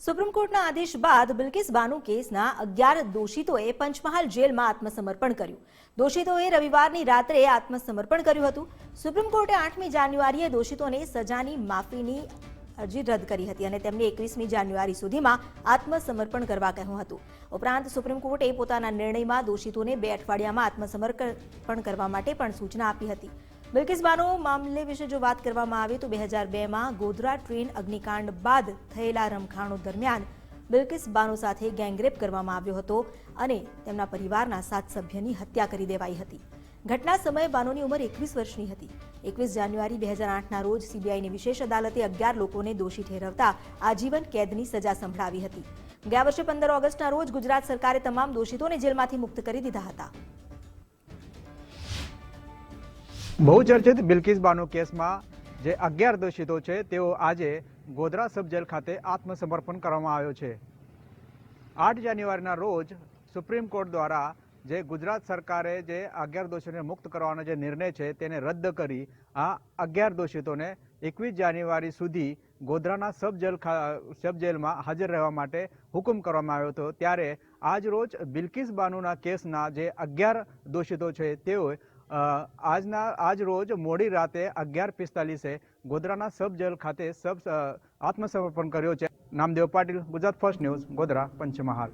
Supreme કોર્ટના આદેશ બાદ બિલ્કિસ બાનુ કેસના 11 દોષિતોએ પંચમહાલ જેલમાં આત્મસમર્પણ કર્યું। દોષિતોએ રવિવારની રાત્રે આત્મસમર્પણ કર્યું હતું। સુપ્રીમ કોર્ટે 8મી જાન્યુઆરીએ દોષિતોને સજાની માફીની અરજી રદ કરી હતી અને તેમને 21મી જાન્યુઆરી સુધીમાં આત્મસમર્પણ કરવા કહ્યું હતું। ઉપરાંત સુપ્રીમ કોર્ટે પોતાના નિર્ણયમાં દોષિતોને 2 અઠવાડિયામાં આત્મસમર્પણ કરવા માટે પણ સૂચના આપી હતી। બિલ્કિસ બાનો મામલે વિશે જો વાત કરવામાં આવે તો 2002માં ગોધરા ટ્રેન અગ્નિકાંડ બાદ થયેલા રમખાણો દરમિયાન બિલ્કિસ બાનો સાથે ગેંગરેપ કરવામાં આવ્યો હતો અને તેમના પરિવારના 7 સભ્યની હત્યા કરી દેવાઈ હતી। ઘટના સમયે બાનોની ઉંમર 21 વર્ષની હતી। 21 જાન્યુઆરી 2008ના રોજ સીબીઆઈની વિશેષ અદાલતે 11 લોકોને દોષી ઠેરવતા આજીવન કેદની સજા સંભળાવી હતી। ગયા વર્ષે 15 ઓગસ્ટના રોજ ગુજરાત સરકારે તમામ દોષિતોને જેલમાંથી મુક્ત કરી દીધા હતા। बहुचर्चित बिल्किस बानो केस में जे 11 दोषितो छे तेओ आजे गोधरा सब जेल खाते आत्मसमर्पण करवामां आव्यो छे। 8 जान्युआरीना रोज सुप्रीम कोर्ट द्वारा जे गुजरात सरकारे जे 11 दोषीओने मुक्त करवानो जे निर्णय छे तेने रद्द करी आ 11 दोषितोने 21 जान्युआरी सुधी गोधराना सब जेलमां हाजर रहेवा माटे हुकुम करवामां आव्यो हतो। त्यारे आज रोज बिल्किस बानुना केसना जे 11 दोषितो छे तेओ आज रोज मोड़ी राते 11:45 गोधराना सब जेल खाते आत्मसमर्पण कर्यो छे। Namdev Patil, Gujarat first news, Godhra, Panchmahal.